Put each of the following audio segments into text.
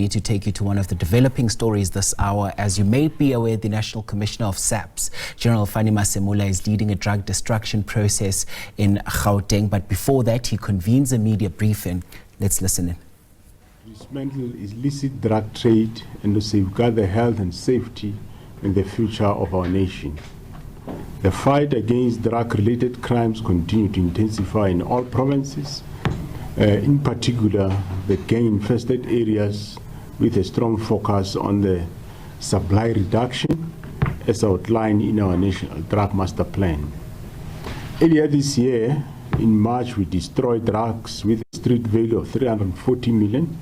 need to take you to one of the developing stories this hour. As you may be aware, the National Commissioner of SAPS, General Fannie Masemola, is leading a drug destruction process in Gauteng. But before that, he convenes a media briefing. Let's listen in. Dismantle illicit drug trade and to safeguard the health and safety and the future of our nation. The fight against drug-related crimes continue to intensify in all provinces, in particular the gang-infested areas, with a strong focus on the supply reduction as outlined in our National Drug Master Plan. Earlier this year, in March, we destroyed drugs with a street value of 340 million.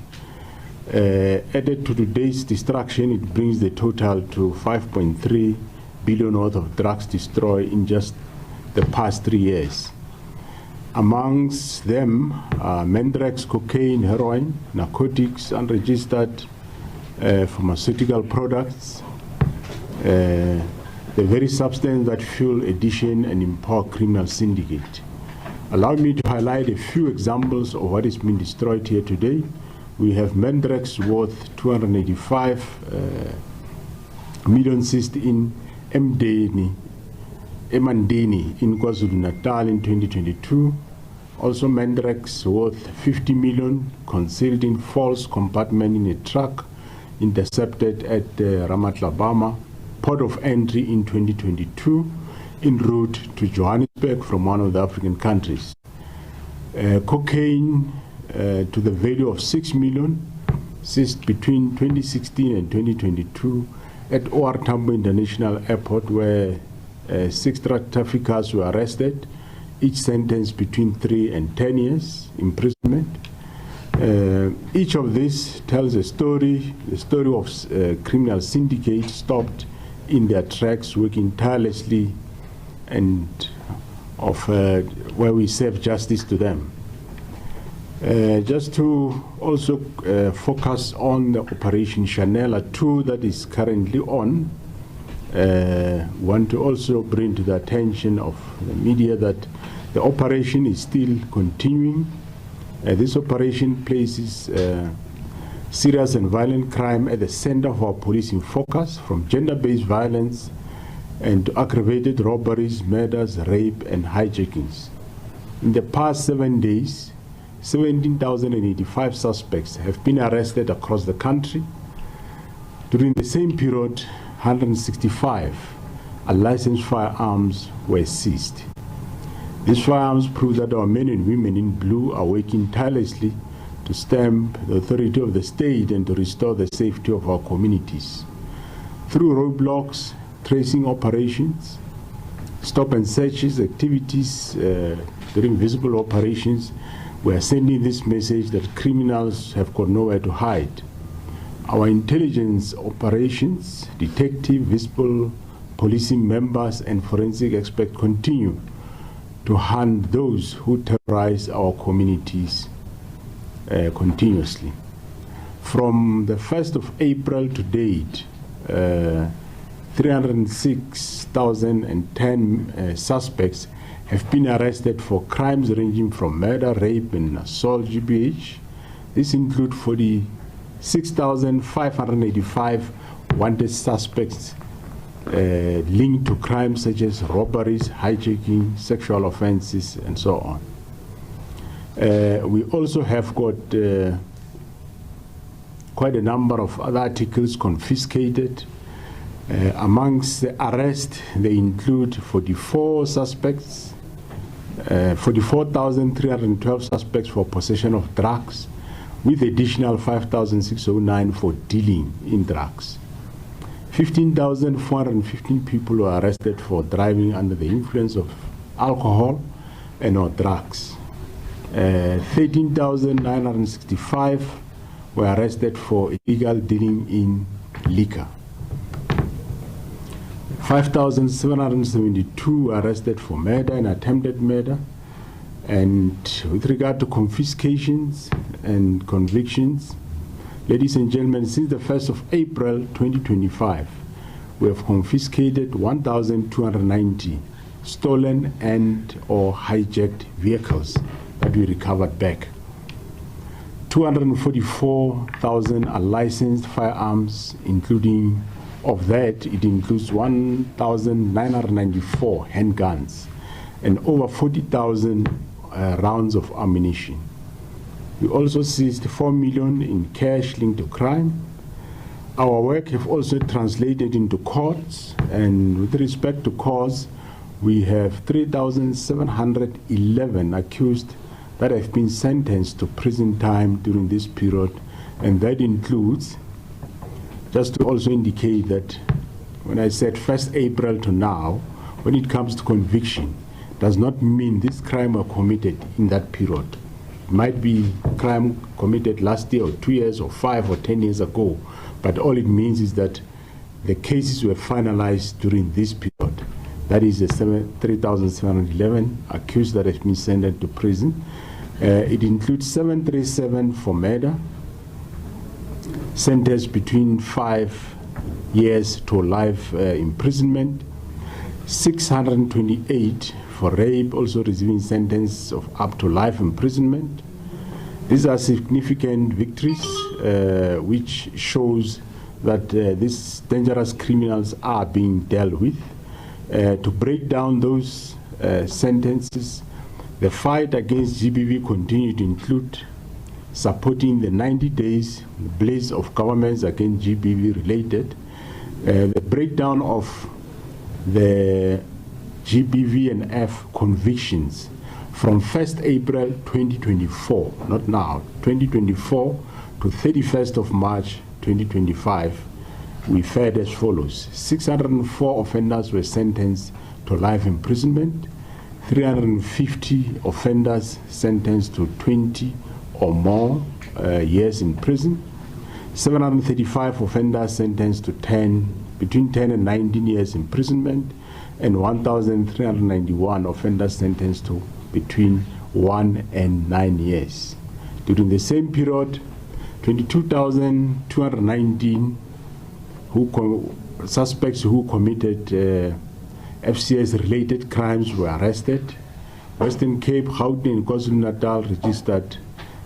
Added to today's destruction, it brings the total to 5.3 billion worth of drugs destroyed in just the past 3 years. Amongst them are Mendrax, cocaine, heroin, narcotics, unregistered pharmaceutical products, the very substance that fuel addiction and empower criminal syndicate. Allow me to highlight a few examples of what is being destroyed here today. We have Mendrax worth 285 million seized in Emandeni in KwaZulu-Natal in 2022. Also Mendrax worth 50 million concealed in false compartment in a truck intercepted at Ramatlabama, port of entry in 2022, en route to Johannesburg from one of the African countries. Cocaine to the value of 6 million seized between 2016 and 2022 at OR Tambo International Airport, where 6 drug traffickers were arrested, each sentenced between 3 and 10 years imprisonment. Each of these tells a story, the story of criminal syndicates stopped in their tracks, working tirelessly, and of where we serve justice to them. Just to also focus on the Operation Shanela 2 that is currently on, want to also bring to the attention of the media that the operation is still continuing. This operation places serious and violent crime at the center of our policing focus, from gender-based violence and to aggravated robberies, murders, rape, and hijackings. In the past 7 days, 17,085 suspects have been arrested across the country. During the same period, 165 unlicensed firearms were seized. These firearms prove that our men and women in blue are working tirelessly to stamp the authority of the state and to restore the safety of our communities. Through roadblocks, tracing operations, stop and searches activities during visible operations, we are sending this message that criminals have got nowhere to hide. Our intelligence operations, detective, visible policing members, and forensic experts continue to hunt those who terrorize our communities continuously. From the 1st of April to date, 306,010 suspects have been arrested for crimes ranging from murder, rape, and assault GBH. This includes 46,585 wanted suspects linked to crimes such as robberies, hijacking, sexual offenses, and so on. We also have got quite a number of other articles confiscated. Amongst the arrests, they include 44 suspects, 44,312 suspects for possession of drugs, with additional 5,609 for dealing in drugs. 15,415 people were arrested for driving under the influence of alcohol and or drugs. 13,965 were arrested for illegal dealing in liquor. 5,772 were arrested for murder and attempted murder. And with regard to confiscations and convictions, ladies and gentlemen, since the 1st of April 2025, we have confiscated 1,290 stolen and or hijacked vehicles that we recovered back. 244,000 are licensed firearms, including, of that, it includes 1,994 handguns and over 40,000 rounds of ammunition. We also seized 4 million in cash linked to crime. Our work have also translated into courts, and with respect to cause, we have 3,711 accused that have been sentenced to prison time during this period, and that includes, just to also indicate that when I said 1st April to now, when it comes to conviction, does not mean this crime were committed in that period. It might be crime committed last year or 2 years or 5 or 10 years ago, but all it means is that the cases were finalized during this period. That is the 3,711 accused that have been sentenced to prison. It includes 737 for murder, sentenced between 5 years to life imprisonment, 628 for rape, also receiving sentence of up to life imprisonment. These are significant victories, which shows that these dangerous criminals are being dealt with. To break down those sentences, the fight against GBV continued to include supporting the 90 days blaze of governments against GBV related, the breakdown of the GBV and F convictions from 1st April 2024, not now, 2024 to 31st of March 2025, we fared as follows. 604 offenders were sentenced to life imprisonment, 350 offenders sentenced to 20 or more years in prison, 735 offenders sentenced to between 10 and 19 years imprisonment, and 1,391 offenders sentenced to between 1 and 9 years. During the same period, 22,219 suspects who committed FCS-related crimes were arrested. Western Cape, Gauteng, and KwaZulu-Natal registered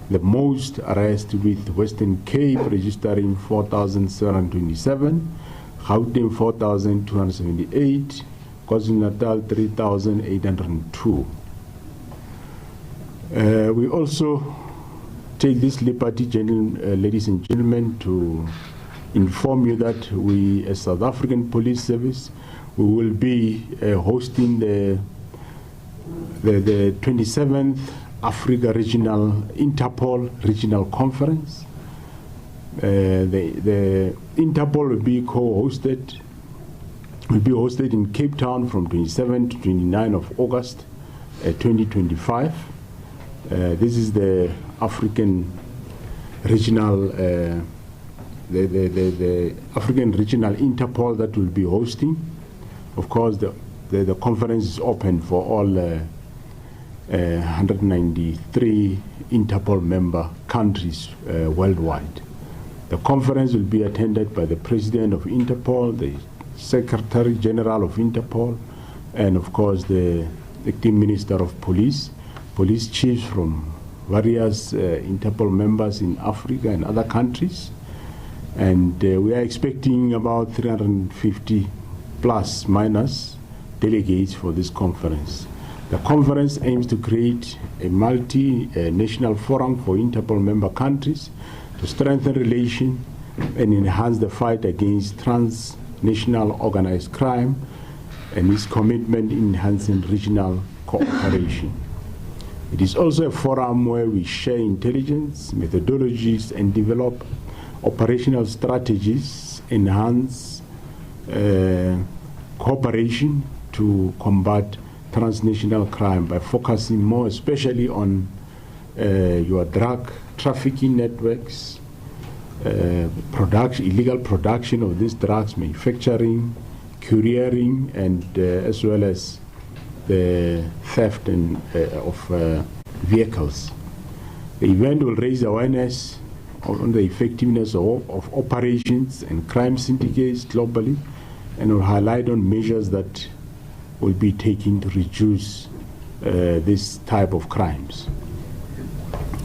the most arrests, with Western Cape registering 4,727, Gauteng 4,278, KwaZulu-Natal 3,802. We also take this liberty, ladies and gentlemen, to inform you that we, as South African Police Service, we will be hosting the 27th Africa Regional Interpol Regional Conference. The Interpol will be hosted in Cape Town from 27 to 29 of August 2025. This is the African Regional the African Regional Interpol that will be hosting. Of course, the conference is open for all 193 Interpol member countries worldwide. The conference will be attended by the President of Interpol, the Secretary General of Interpol, and of course the Acting Minister of Police, police chiefs from various Interpol members in Africa and other countries. And we are expecting about 350 plus minus delegates for this conference. The conference aims to create a multi-national forum for Interpol member countries to strengthen relations and enhance the fight against transnational organized crime and its commitment in enhancing regional cooperation. It is also a forum where we share intelligence, methodologies, and develop operational strategies, enhance cooperation to combat transnational crime by focusing more especially on your drug trafficking networks, illegal production of these drugs, manufacturing, couriering, and as well as the theft of vehicles. The event will raise awareness on the effectiveness of operations and crime syndicates globally, and will highlight on measures that will be taken to reduce this type of crimes.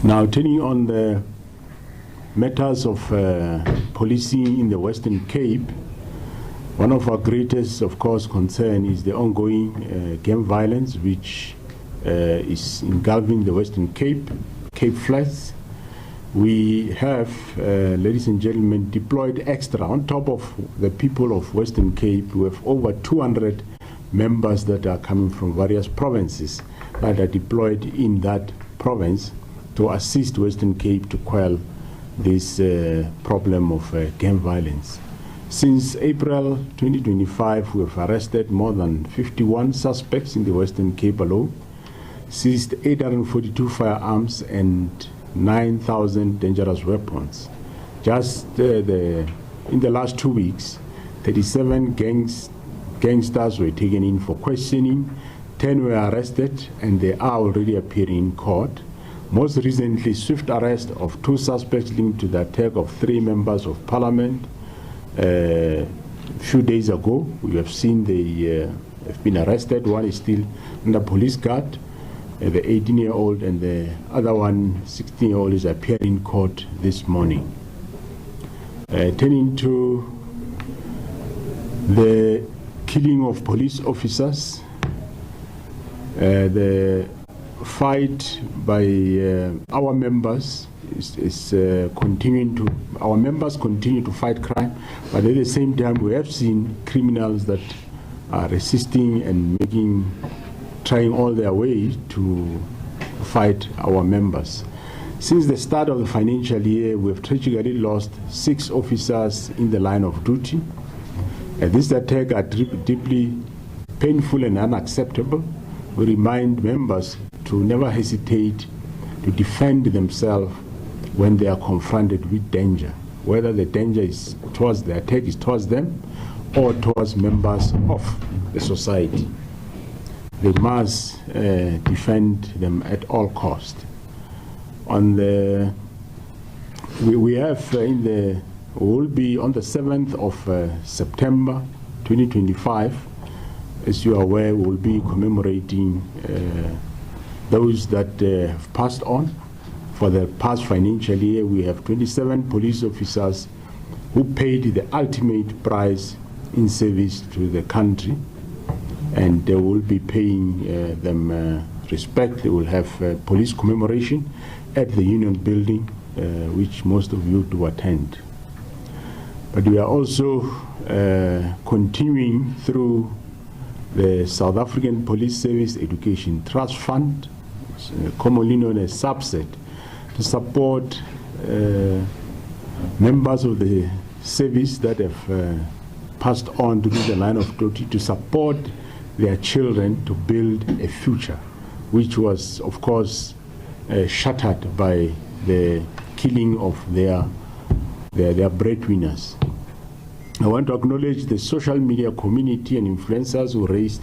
Now, turning on the matters of policing in the Western Cape, one of our greatest, of course, concern is the ongoing gang violence, which is engulfing the Western Cape Flats. We have, ladies and gentlemen, deployed extra on top of the people of Western Cape. We have over 200 members that are coming from various provinces that are deployed in that province to assist Western Cape to quell this problem of gang violence. Since April 2025, we have arrested more than 51 suspects in the Western Cape alone, seized 842 firearms and 9,000 dangerous weapons. Just in the last 2 weeks, 37 gangsters were taken in for questioning, 10 were arrested, and they are already appearing in court. Most recently, swift arrest of 2 suspects linked to the attack of 3 members of parliament. A few days ago, we have seen they have been arrested. One is still under police guard, the 18-year-old, and the other one, 16-year-old, is appearing in court this morning. Turning to the killing of police officers, the fight by our members is continuing to, our members continue to fight crime, but at the same time we have seen criminals that are resisting and trying all their way to fight our members. Since the start of the financial year, we have tragically lost 6 officers in the line of duty. These attacks are deeply painful and unacceptable. We remind members to never hesitate to defend themselves when they are confronted with danger, whether the danger is towards the attack is towards them or towards members of the society. They must defend them at all costs. On the, we have we will be on the 7th of September 2025. As you are aware, we will be commemorating those that have passed on. For the past financial year, we have 27 police officers who paid the ultimate price in service to the country, and they will be paying them respect. They will have police commemoration at the Union Building, which most of you do attend. But we are also continuing through the South African Police Service Education Trust Fund, commonly known as SABC, to support members of the service that have passed on to the line of duty, to support their children to build a future, which was, of course, shattered by the killing of their breadwinners. I want to acknowledge the social media community and influencers who raised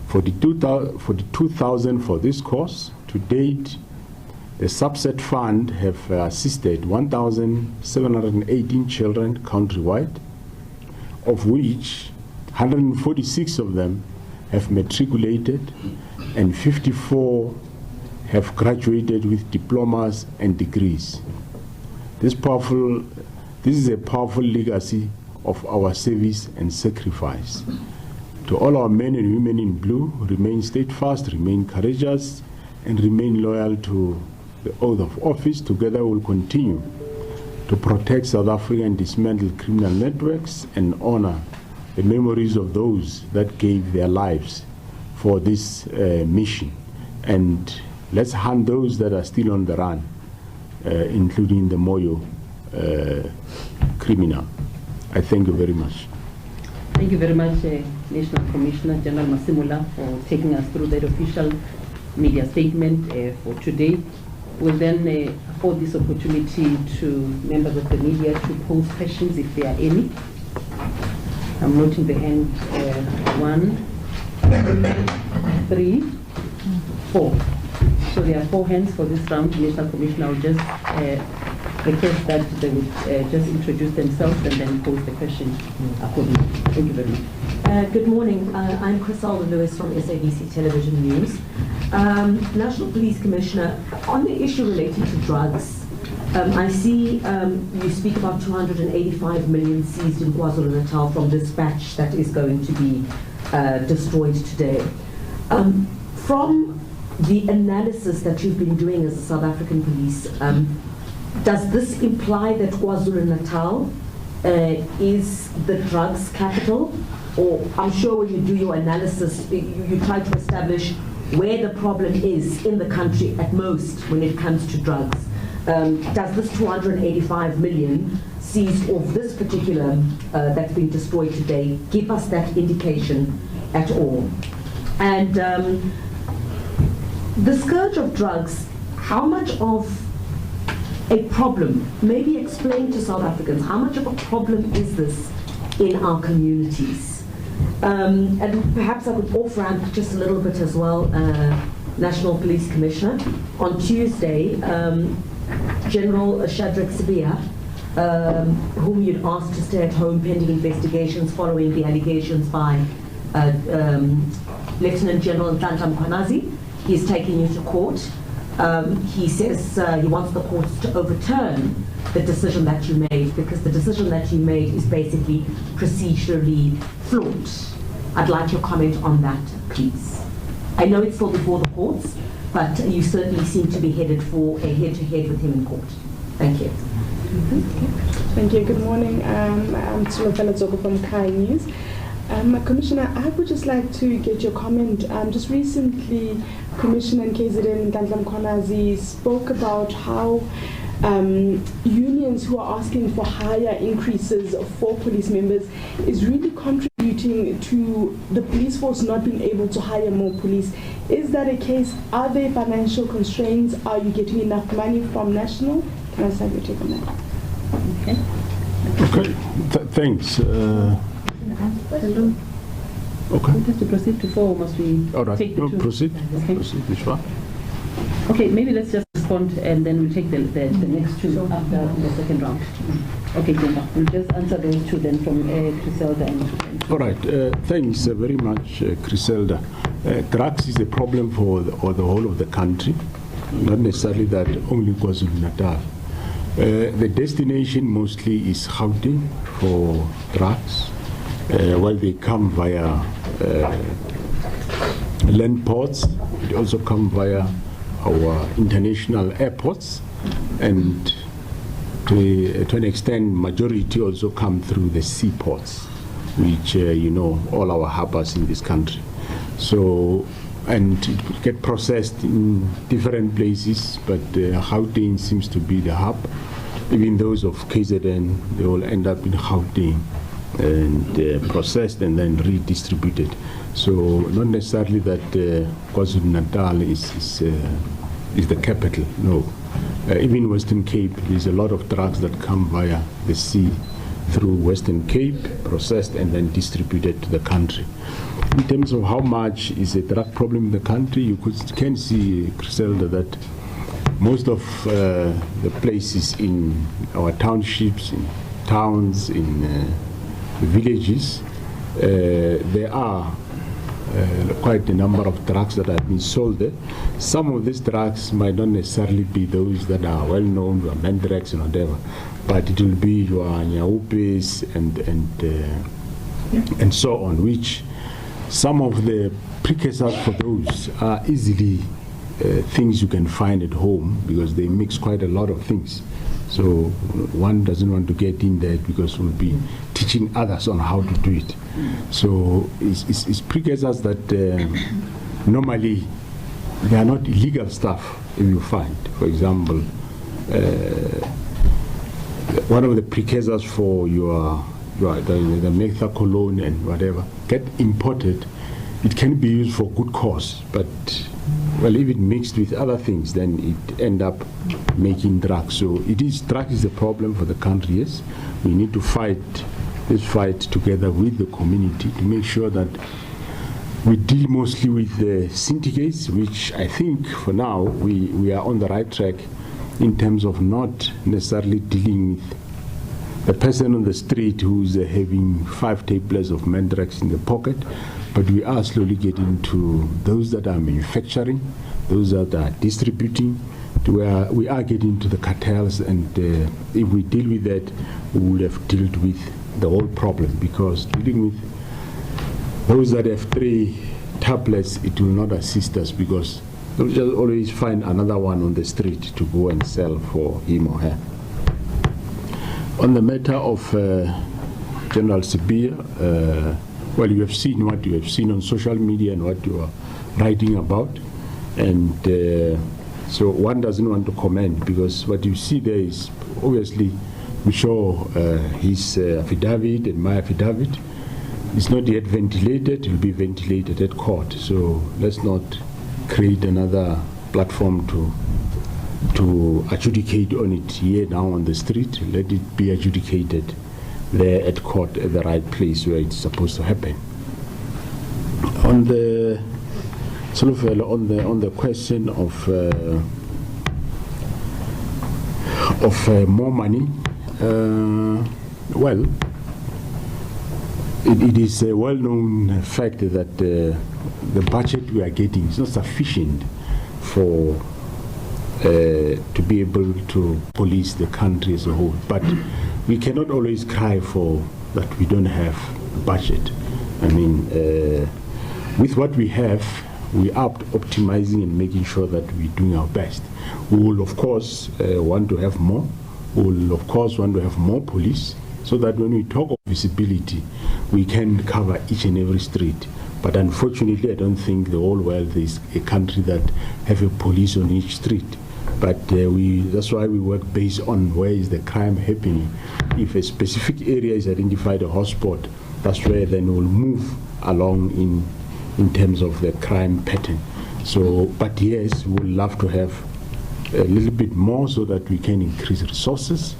$42,000 for this cause. To date, the subset fund have assisted 1,718 children countrywide, of which 146 of them have matriculated and 54 have graduated with diplomas and degrees. This is a powerful legacy of our service and sacrifice. To all our men and women in blue, remain steadfast, remain courageous, and remain loyal to the oath of office. Together we'll continue to protect South Africa and dismantle criminal networks and honor the memories of those that gave their lives for this mission. And let's hunt those that are still on the run, including the Moyo criminal. I thank you very much. Thank you very much, National Commissioner General Masemola, for taking us through that official media statement for today. We'll then afford this opportunity to members of the media to pose questions if there are any. I'm noting the hand 1, 3, 4. So there are 4 hands for this round. National Commissioner will just request that they would just introduce themselves and then pose the question accordingly. Thank you very much. Good morning. I'm Crisalda Lewis from SABC Television News. National Police Commissioner, on the issue relating to drugs, I see you speak about 285 million seized in KwaZulu-Natal from this batch that is going to be destroyed today. From the analysis that you've been doing as a South African police, does this imply that KwaZulu-Natal is the drugs capital? Or I'm sure when you do your analysis, you try to establish where the problem is in the country at most when it comes to drugs. Does this 285 million seized of this particular that's been destroyed today give us that indication at all? And the scourge of drugs, how much of a problem, maybe explain to South Africans, how much of a problem is this in our communities? And perhaps I could off-ramp just a little bit as well, National Police Commissioner. On Tuesday, General Shadrack Sibia, whom you'd asked to stay at home pending investigations following the allegations by Lieutenant General Nhlanhla Mkhwanazi, he's taking you to court. He says he wants the courts to overturn the decision that you made, because the decision that you made is basically procedurally flawed. I'd like your comment on that, please. I know it's still before the courts, but you certainly seem to be headed for a head-to-head with him in court. Thank you. Thank you. Good morning. I'm Shanela from Kai News. Commissioner, I would just like to get your comment. Just recently, Commissioner in KZN, Nhlanhla Mkhwanazi, spoke about how unions who are asking for higher increases for police members is really contributing to the police force not being able to hire more police. Is that a case? Are there financial constraints? Are you getting enough money from National? Can I have your take on that? Okay, thanks. Hello. Okay. We have to proceed to 4, or must we take the 2? Proceed. Okay. Proceed, this one. Okay, maybe let's just respond and then we'll take the next 2 after the second round. Okay, Gemma, we'll just answer those 2 then from Griselda and all right, thanks very much, Griselda. Drugs is a problem for the whole of the country, not necessarily that only KwaZulu-Natal. The destination mostly is Gauteng for drugs. While they come via land ports, they also come via our international airports, and to an extent, majority also come through the seaports, which all our harbors in this country. So, and it get processed in different places, but Gauteng seems to be the hub. Even those of KZN, they all end up in Gauteng and processed and then redistributed. So not necessarily that KwaZulu-Natal is the capital, no. Even Western Cape, there's a lot of drugs that come via the sea through Western Cape, processed and then distributed to the country. In terms of how much is a drug problem in the country, you can see, Griselda, that most of the places in our townships, in towns, in villages, there are quite a number of drugs that have been sold there. Some of these drugs might not necessarily be those that are well known, or Mandrex and whatever, but it will be your Nyaupes and so on, which some of the precursors for those are easily things you can find at home, because they mix quite a lot of things. So one doesn't want to get in there because we'll be teaching others on how to do it. So it's precursors that normally they are not illegal stuff. If you find, for example, one of the precursors for the methacolone and whatever get imported, it can be used for good cause, but well, if it mixed with other things, then it end up making drugs. So drug is a problem for the country, yes. We need to fight together with the community to make sure that we deal mostly with the syndicates, which I think for now we are on the right track in terms of not necessarily dealing with the person on the street who's having 5 tablets of Mandrex in the pocket, but we are slowly getting to those that are manufacturing, those that are distributing, we are getting to the cartels, and if we deal with that, we would have dealt with the whole problem, because dealing with those that have 3 tablets, it will not assist us, because they'll just always find another one on the street to go and sell for him or her. On the matter of General Sibia, well, you have seen what you have seen on social media and what you are writing about, and so one doesn't want to comment, because what you see there is obviously we show his affidavit and my affidavit. It's not yet ventilated. It will be ventilated at court. So let's not create another platform to adjudicate on it here now on the street. Let it be adjudicated there at court, at the right place where it's supposed to happen. On the on the question of more money, well, it is a well-known fact that the budget we are getting is not sufficient for to be able to police the country as a whole. But we cannot always cry for that we don't have a budget. I mean, with what we have, we are optimizing and making sure that we're doing our best. We will, of course, want to have more. We will, of course, want to have more police, so that when we talk of visibility, we can cover each and every street. But unfortunately, I don't think the whole world is a country that have a police on each street. But that's why we work based on where is the crime happening. If a specific area is identified a hotspot, that's where then we'll move along in terms of the crime pattern. So, but yes, we would love to have a little bit more so that we can increase resources.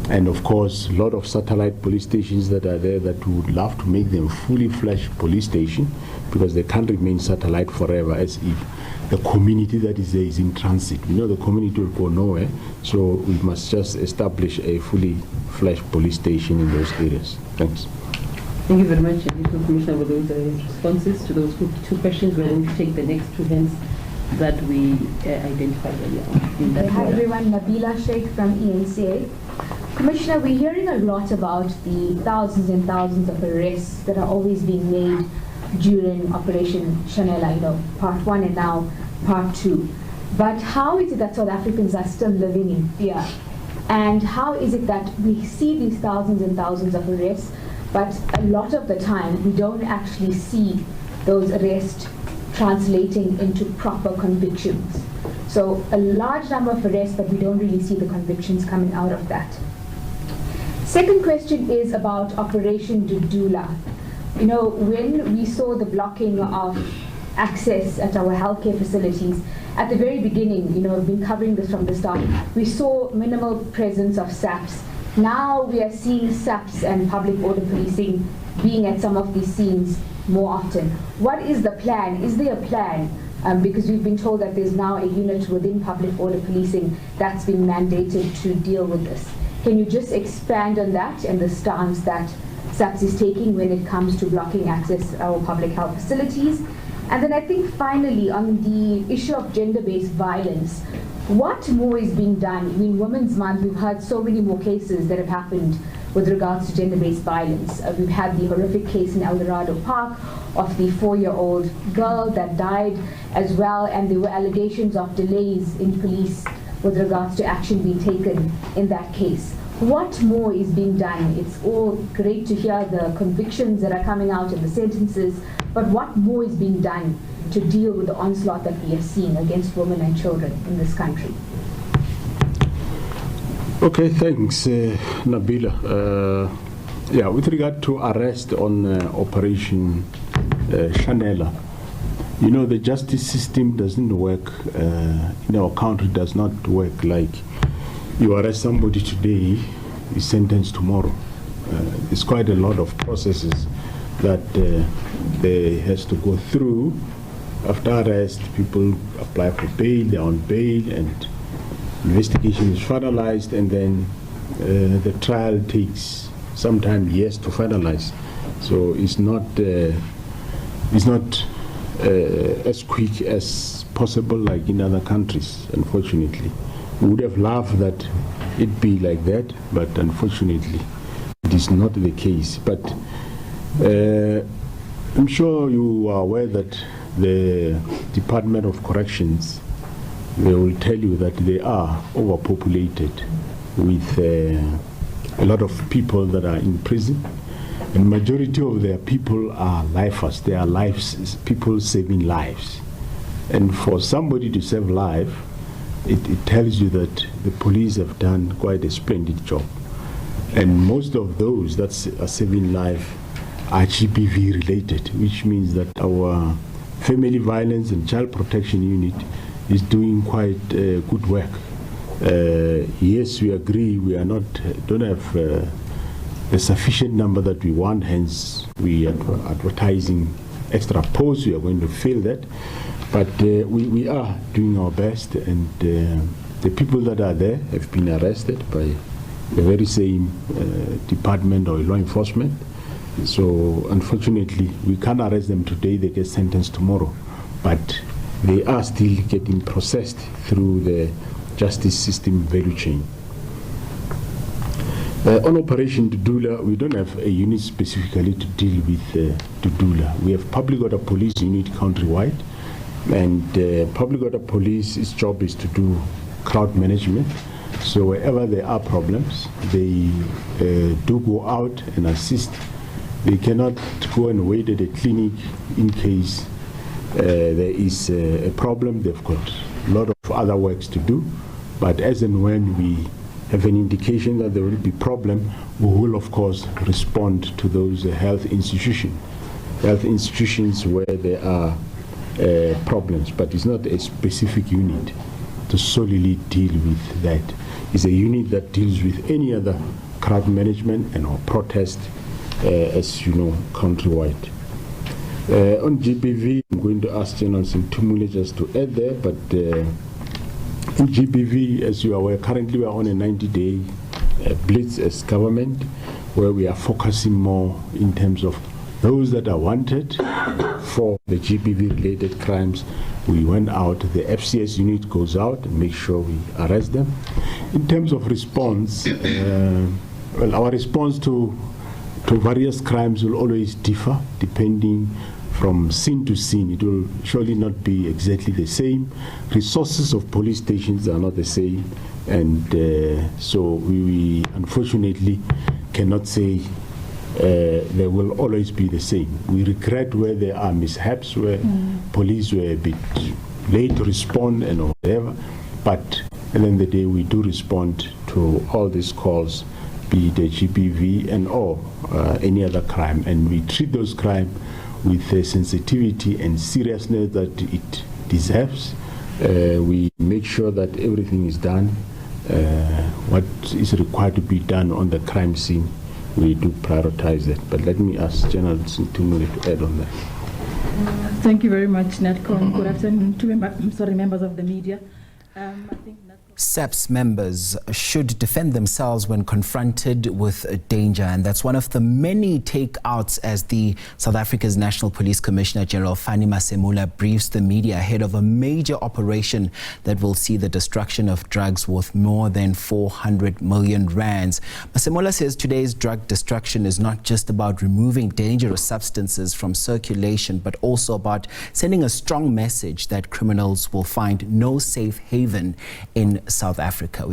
And of course, a lot of satellite police stations that are there that we would love to make them fully fledged police station, because they can't remain satellite forever, as if the community that is there is in transit. You know, the community will go nowhere, so we must just establish a fully fledged police station in those areas. Thanks. Thank you very much, Commissioner, for those responses to those 2 questions. We're going to take the next 2 hands that we identified earlier on. Hi everyone, Nabila Sheikh from ENCA. Commissioner, we're hearing a lot about the thousands and thousands of arrests that are always being made during Operation Shanela, part 1 and now part 2. But how is it that South Africans are still living in fear? And how is it that we see these thousands and thousands of arrests, but a lot of the time we don't actually see those arrests translating into proper convictions? So a large number of arrests, but we don't really see the convictions coming out of that. Second question is about Operation Dudula. When we saw the blocking of access at our healthcare facilities, at the very beginning, we've been covering this from the start, we saw minimal presence of SAPS. Now we are seeing SAPS and public order policing being at some of these scenes more often. What is the plan? Is there a plan? Because we've been told that there's now a unit within public order policing that's been mandated to deal with this. Can you just expand on that and the stance that SAPS is taking when it comes to blocking access to our public health facilities? And then I think finally on the issue of gender-based violence, what more is being done? I mean, Women's Month, we've heard so many more cases that have happened with regards to gender-based violence. We've had the horrific case in El Dorado Park of the 4-year-old girl that died as well, and there were allegations of delays in police with regards to action being taken in that case. What more is being done? It's all great to hear the convictions that are coming out and the sentences, but what more is being done to deal with the onslaught that we are seeing against women and children in this country? Okay, thanks, Nabila. Yeah, with regard to arrest on Operation Shanela, the justice system doesn't work, in our country does not work like you arrest somebody today, is sentenced tomorrow. It's quite a lot of processes that they has to go through. After arrest, people apply for bail, they're on bail, and investigation is finalized, and then the trial takes sometimes years to finalize. So it's not as quick as possible like in other countries, unfortunately. We would have loved that it be like that, but unfortunately it is not the case. But I'm sure you are aware that the Department of Corrections, they will tell you that they are overpopulated with a lot of people that are in prison, and majority of their people are lifers. They are people saving lives. And for somebody to save life, it tells you that the police have done quite a splendid job. And most of those that are saving life are GBV related, which means that our Family Violence and Child Protection Unit is doing quite good work. Yes, we agree we are don't have the sufficient number that we want, hence we are advertising extra posts. We are going to fill that. But we are doing our best, and the people that are there have been arrested by the very same department or law enforcement. So unfortunately, we can't arrest them today, they get sentenced tomorrow. But they are still getting processed through the justice system value chain. On Operation Dudula, we don't have a unit specifically to deal with Dudula. We have public order police unit countrywide, and public order police's job is to do crowd management. So wherever there are problems, they do go out and assist. They cannot go and wait at a clinic in case there is a problem. They've got a lot of other works to do. But as and when we have an indication that there will be problem, we will of course respond to those health institutions where there are problems. But it's not a specific unit to solely deal with that. It's a unit that deals with any other crowd management and or protest, as you know, countrywide. On GBV, I'm going to ask General Sintumule just to add there, but in GBV, as you are aware, currently we are on a 90-day blitz as government, where we are focusing more in terms of those that are wanted for the GBV-related crimes. We went out, the FCS unit goes out and make sure we arrest them. In terms of response, well, our response to various crimes will always differ depending from scene to scene. It will surely not be exactly the same. Resources of police stations are not the same, and so we unfortunately cannot say they will always be the same. We regret where there are mishaps, where police were a bit late to respond and whatever, but at the end of the day we do respond to all these calls, be it the GBV and or any other crime, and we treat those crimes with the sensitivity and seriousness that it deserves. We make sure that everything is done, what is required to be done on the crime scene. We do prioritize that. But let me ask General Sintumule to add on that. Thank you very much, Natcom. Good afternoon to members of the media. I think SAPS members should defend themselves when confronted with danger, and that's one of the many takeouts as the South Africa's National Police Commissioner General Fannie Masemola briefs the media ahead of a major operation that will see the destruction of drugs worth more than 400 million rands. Masemola says today's drug destruction is not just about removing dangerous substances from circulation, but also about sending a strong message that criminals will find no safe haven in South Africa.